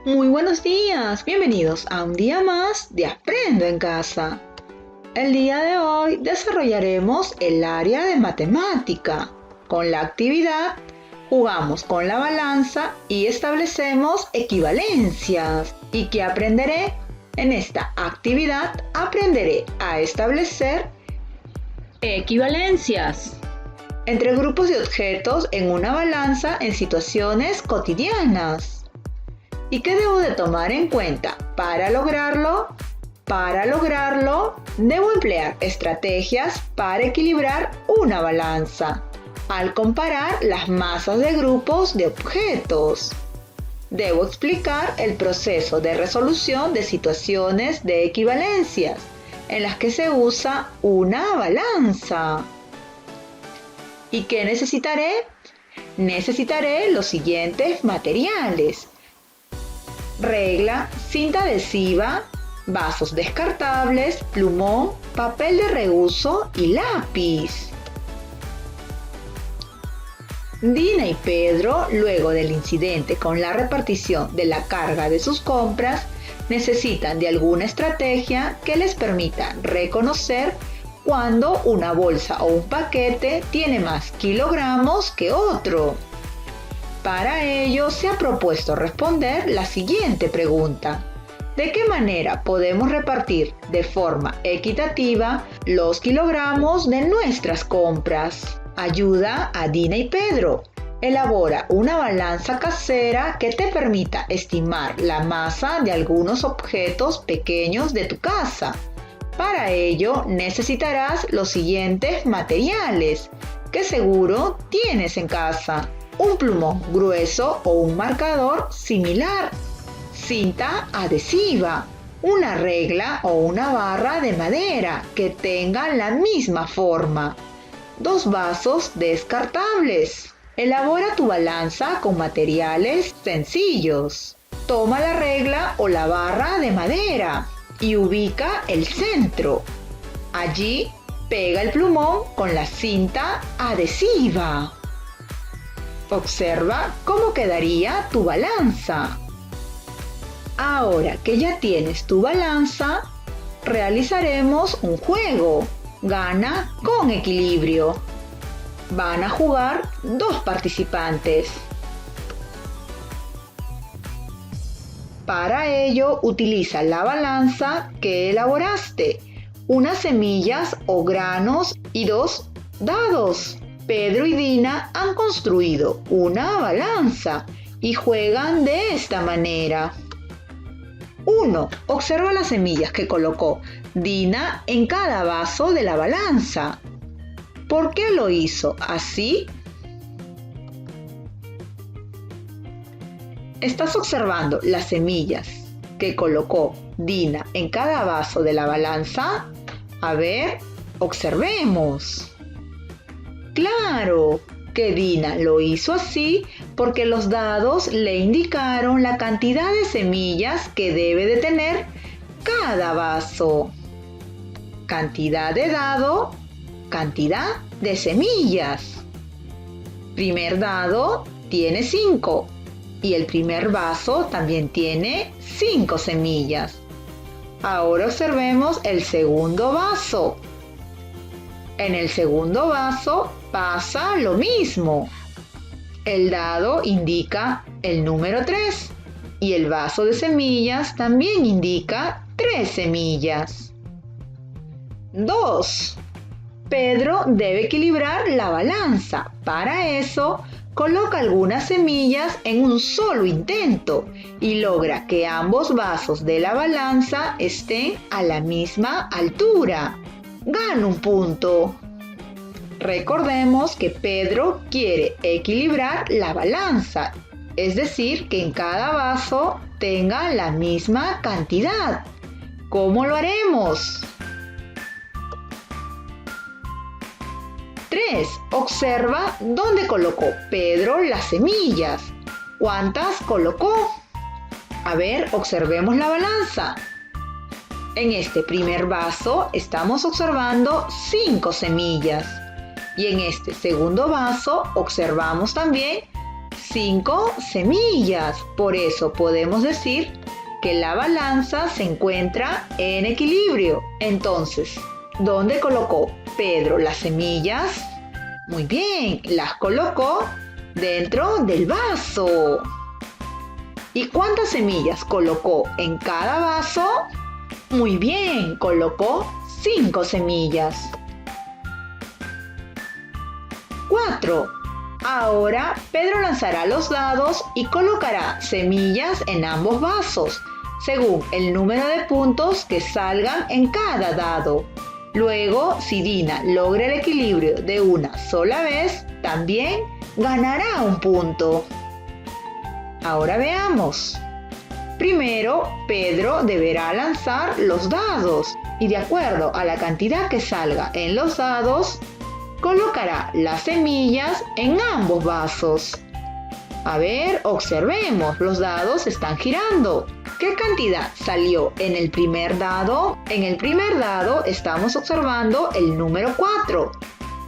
Muy buenos días, bienvenidos a un día más de Aprendo en Casa. El día de hoy desarrollaremos el área de matemática. Con la actividad jugamos con la balanza y establecemos equivalencias. ¿Y qué aprenderé? En esta actividad aprenderé a establecer equivalencias entre grupos de objetos en una balanza en situaciones cotidianas. ¿Y qué debo de tomar en cuenta para lograrlo? Para lograrlo, debo emplear estrategias para equilibrar una balanza al comparar las masas de grupos de objetos. Debo explicar el proceso de resolución de situaciones de equivalencias en las que se usa una balanza. ¿Y qué necesitaré? Necesitaré los siguientes materiales: regla, cinta adhesiva, vasos descartables, plumón, papel de reuso y lápiz. Dina y Pedro, luego del incidente con la repartición de la carga de sus compras, necesitan de alguna estrategia que les permita reconocer cuando una bolsa o un paquete tiene más kilogramos que otro. Para ello se ha propuesto responder la siguiente pregunta: ¿de qué manera podemos repartir de forma equitativa los kilogramos de nuestras compras? Ayuda a Dina y Pedro. Elabora una balanza casera que te permita estimar la masa de algunos objetos pequeños de tu casa. Para ello necesitarás los siguientes materiales que seguro tienes en casa: un plumón grueso o un marcador similar, cinta adhesiva, una regla o una barra de madera que tengan la misma forma, 2 vasos descartables. Elabora tu balanza con materiales sencillos. Toma la regla o la barra de madera y ubica el centro. Allí pega el plumón con la cinta adhesiva. Observa cómo quedaría tu balanza. Ahora que ya tienes tu balanza, realizaremos un juego. Gana con equilibrio. Van a jugar 2 participantes. Para ello, utiliza la balanza que elaboraste, unas semillas o granos y 2 dados. Pedro y Dina han construido una balanza y juegan de esta manera. 1. Observa las semillas que colocó Dina en cada vaso de la balanza. ¿Por qué lo hizo así? ¿Estás observando las semillas que colocó Dina en cada vaso de la balanza? A ver, observemos. Claro que Dina lo hizo así porque los dados le indicaron la cantidad de semillas que debe de tener cada vaso. Cantidad de dado, cantidad de semillas. Primer dado tiene 5 y el primer vaso también tiene 5 semillas. Ahora observemos el segundo vaso. En el segundo vaso pasa lo mismo. El dado indica el número 3 y el vaso de semillas también indica 3 semillas. 2. Pedro debe equilibrar la balanza. Para eso, coloca algunas semillas en un solo intento y logra que ambos vasos de la balanza estén a la misma altura. Gana un punto. Recordemos que Pedro quiere equilibrar la balanza, es decir, que en cada vaso tenga la misma cantidad. ¿Cómo lo haremos? 3. Observa dónde colocó Pedro las semillas. ¿Cuántas colocó? A ver, observemos la balanza. En este primer vaso estamos observando 5 semillas. Y en este segundo vaso observamos también 5 semillas. Por eso podemos decir que la balanza se encuentra en equilibrio. Entonces, ¿dónde colocó Pedro las semillas? Muy bien, las colocó dentro del vaso. ¿Y cuántas semillas colocó en cada vaso? Muy bien, colocó 5 semillas. 4. Ahora Pedro lanzará los dados y colocará semillas en ambos vasos, según el número de puntos que salgan en cada dado. Luego, si Dina logra el equilibrio de una sola vez, también ganará un punto. Ahora veamos. Primero, Pedro deberá lanzar los dados y de acuerdo a la cantidad que salga en los dados, colocará las semillas en ambos vasos. A ver, observemos, los dados están girando. ¿Qué cantidad salió en el primer dado? En el primer dado estamos observando el número 4.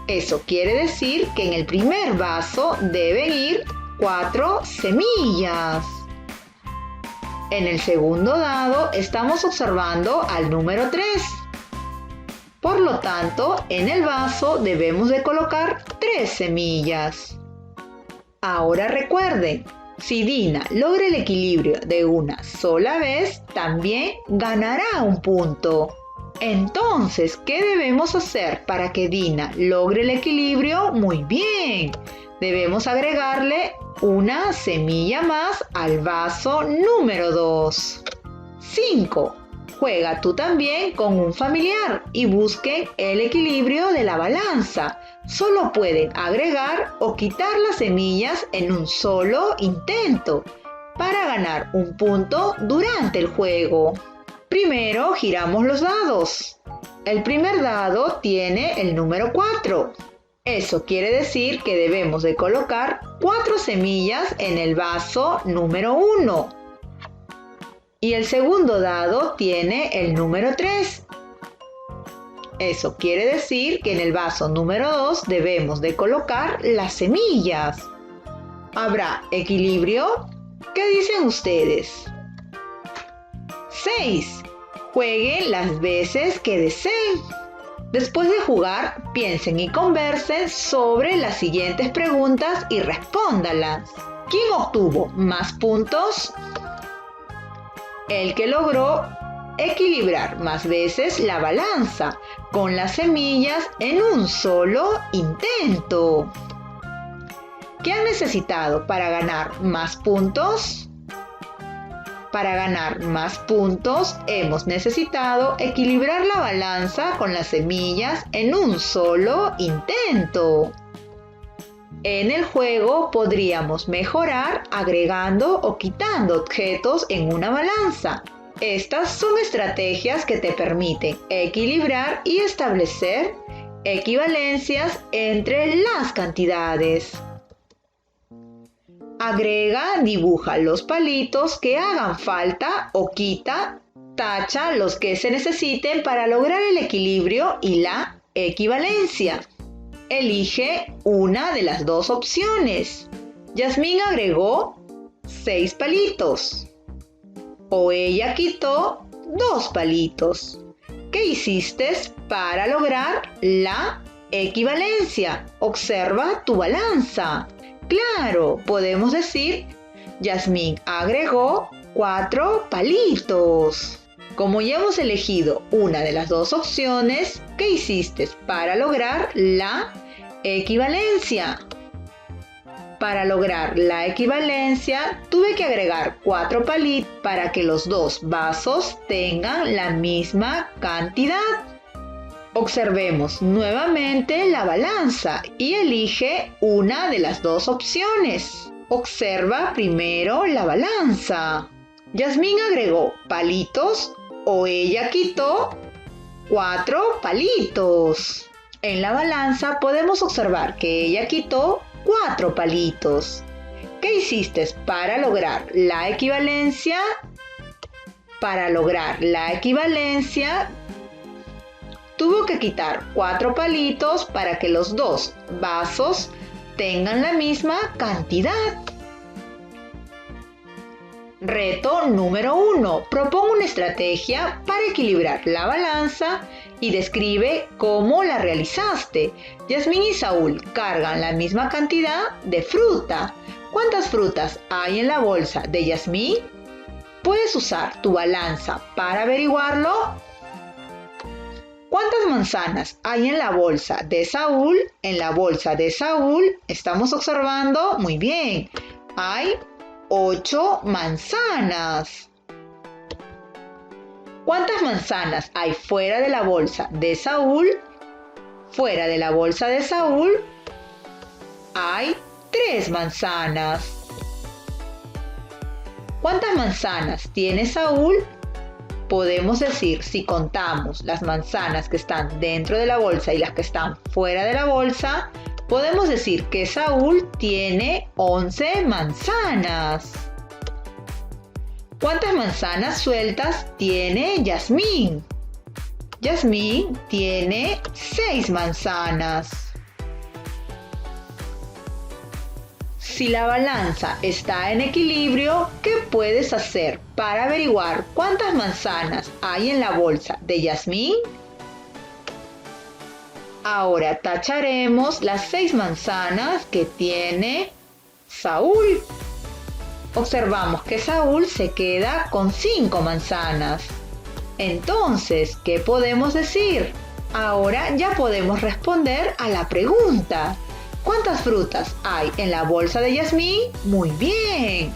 Eso quiere decir que en el primer vaso deben ir 4 semillas. En el segundo dado estamos observando al número 3. Por lo tanto, en el vaso debemos de colocar 3 semillas. Ahora recuerden, si Dina logra el equilibrio de una sola vez, también ganará un punto. Entonces, ¿qué debemos hacer para que Dina logre el equilibrio? Muy bien, debemos agregarle una semilla más al vaso número 2. 5. Juega tú también con un familiar y busquen el equilibrio de la balanza. Solo pueden agregar o quitar las semillas en un solo intento para ganar un punto durante el juego. Primero giramos los dados. El primer dado tiene el número 4. Eso quiere decir que debemos de colocar 4 semillas en el vaso número 1. Y el segundo dado tiene el número 3. Eso quiere decir que en el vaso número 2 debemos de colocar las semillas. ¿Habrá equilibrio? ¿Qué dicen ustedes? 6. Jueguen las veces que deseen. Después de jugar, piensen y conversen sobre las siguientes preguntas y respóndanlas. ¿Quién obtuvo más puntos? El que logró equilibrar más veces la balanza con las semillas en un solo intento. ¿Qué han necesitado para ganar más puntos? Para ganar más puntos hemos necesitado equilibrar la balanza con las semillas en un solo intento. En el juego podríamos mejorar agregando o quitando objetos en una balanza. Estas son estrategias que te permiten equilibrar y establecer equivalencias entre las cantidades. Agrega, dibuja los palitos que hagan falta o quita, tacha los que se necesiten para lograr el equilibrio y la equivalencia. Elige una de las dos opciones. Yasmín agregó 6 palitos. O ella quitó 2 palitos. ¿Qué hiciste para lograr la equivalencia? Observa tu balanza. Claro, podemos decir, Yasmín agregó 4 palitos. Como ya hemos elegido una de las dos opciones, ¿qué hiciste para lograr la equivalencia? Para lograr la equivalencia, tuve que agregar 4 palitos para que los dos vasos tengan la misma cantidad. Observemos nuevamente la balanza y elige una de las dos opciones. Observa primero la balanza. Yasmín agregó palitos o ella quitó 4 palitos. En la balanza podemos observar que ella quitó 4 palitos. ¿Qué hiciste para lograr la equivalencia? Para lograr la equivalencia, tuvo que quitar 4 palitos para que los dos vasos tengan la misma cantidad. Reto número 1. Propongo una estrategia para equilibrar la balanza y describe cómo la realizaste. Yasmín y Saúl cargan la misma cantidad de fruta. ¿Cuántas frutas hay en la bolsa de Yasmín? ¿Puedes usar tu balanza para averiguarlo? ¿Cuántas manzanas hay en la bolsa de Saúl? En la bolsa de Saúl estamos observando, muy bien, hay 8 manzanas. ¿Cuántas manzanas hay fuera de la bolsa de Saúl? Fuera de la bolsa de Saúl hay 3 manzanas. ¿Cuántas manzanas tiene Saúl? Podemos decir, si contamos las manzanas que están dentro de la bolsa y las que están fuera de la bolsa, podemos decir que Saúl tiene 11 manzanas. ¿Cuántas manzanas sueltas tiene Yasmín? Yasmín tiene 6 manzanas. Si la balanza está en equilibrio, ¿qué puedes hacer para averiguar cuántas manzanas hay en la bolsa de Yasmín? Ahora tacharemos las 6 manzanas que tiene Saúl. Observamos que Saúl se queda con 5 manzanas. Entonces, ¿qué podemos decir? Ahora ya podemos responder a la pregunta. ¿Cuántas frutas hay en la bolsa de Yasmín? Muy bien.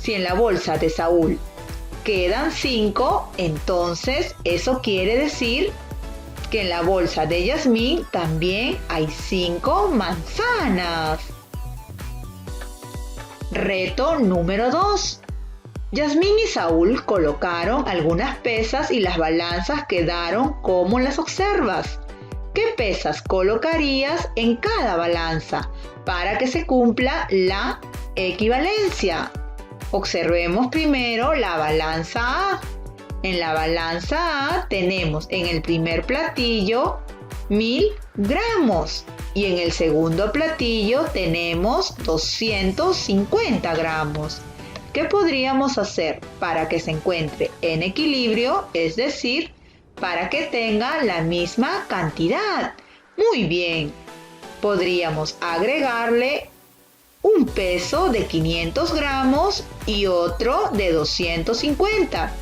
Si en la bolsa de Saúl quedan 5, entonces eso quiere decir que en la bolsa de Yasmín también hay 5 manzanas. Reto número 2. Yasmín y Saúl colocaron algunas pesas y las balanzas quedaron como las observas. ¿Qué pesas colocarías en cada balanza para que se cumpla la equivalencia? Observemos primero la balanza A. En la balanza A tenemos en el primer platillo 1000 gramos y en el segundo platillo tenemos 250 gramos. ¿Qué podríamos hacer para que se encuentre en equilibrio? Es decir, para que tenga la misma cantidad. Muy bien. Podríamos agregarle un peso de 500 gramos y otro de 250.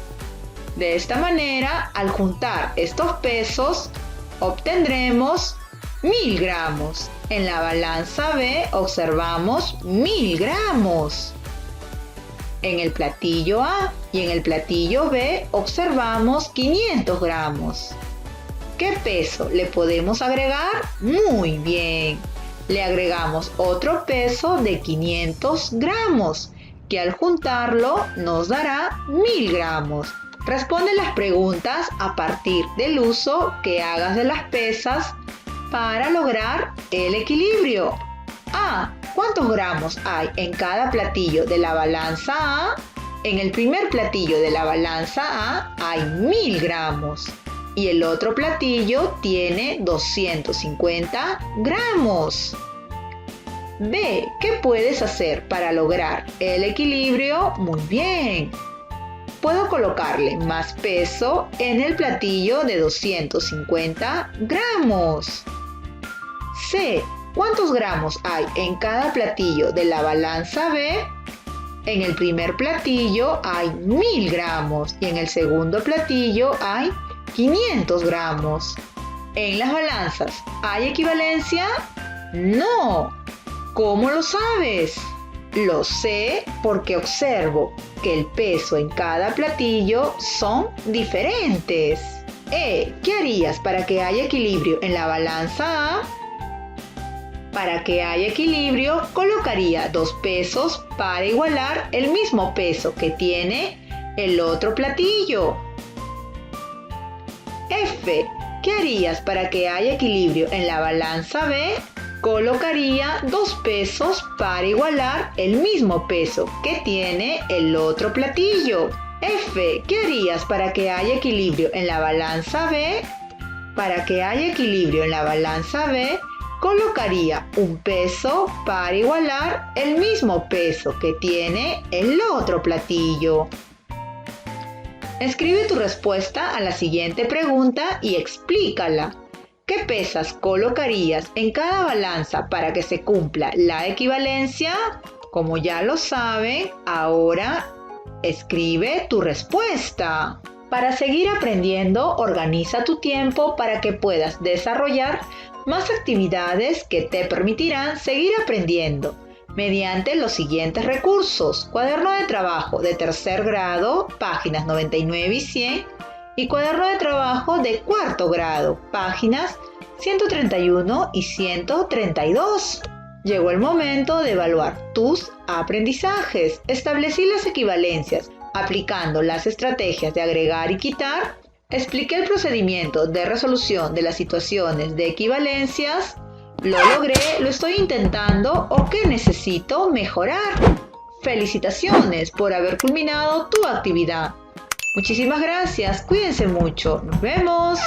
De esta manera, al juntar estos pesos, obtendremos 1000 gramos. En la balanza B observamos 1000 gramos. En el platillo A y en el platillo B observamos 500 gramos. ¿Qué peso le podemos agregar? Muy bien. Le agregamos otro peso de 500 gramos, que al juntarlo nos dará 1000 gramos. Responde las preguntas a partir del uso que hagas de las pesas para lograr el equilibrio. A. ¿Cuántos gramos hay en cada platillo de la balanza A? En el primer platillo de la balanza A hay 1000 gramos y el otro platillo tiene 250 gramos. B. ¿Qué puedes hacer para lograr el equilibrio? Muy bien. Puedo colocarle más peso en el platillo de 250 gramos. C. ¿Cuántos gramos hay en cada platillo de la balanza B? En el primer platillo hay 1000 gramos y en el segundo platillo hay 500 gramos. ¿En las balanzas hay equivalencia? No. ¿Cómo lo sabes? Lo sé porque observo que el peso en cada platillo son diferentes. ¿Qué harías para que haya equilibrio en la balanza A? Para que haya equilibrio, colocaría 2 pesos para igualar el mismo peso que tiene el otro platillo. F. ¿Qué harías para que haya equilibrio en la balanza B? Colocaría 2 pesos para igualar el mismo peso que tiene el otro platillo. F. ¿Qué harías para que haya equilibrio en la balanza B? Para que haya equilibrio en la balanza B, colocaría un peso para igualar el mismo peso que tiene el otro platillo. Escribe tu respuesta a la siguiente pregunta y explícala. ¿Qué pesas colocarías en cada balanza para que se cumpla la equivalencia? Como ya lo saben, ahora escribe tu respuesta. Para seguir aprendiendo, organiza tu tiempo para que puedas desarrollar más actividades que te permitirán seguir aprendiendo mediante los siguientes recursos: cuaderno de trabajo de tercer grado, páginas 99 y 100, y cuaderno de trabajo de cuarto grado, páginas 131 y 132. Llegó el momento de evaluar tus aprendizajes. Establecí las equivalencias aplicando las estrategias de agregar y quitar. Expliqué el procedimiento de resolución de las situaciones de equivalencias. ¿Lo logré? ¿Lo estoy intentando? ¿O qué necesito mejorar? Felicitaciones por haber culminado tu actividad. Muchísimas gracias. Cuídense mucho. Nos vemos.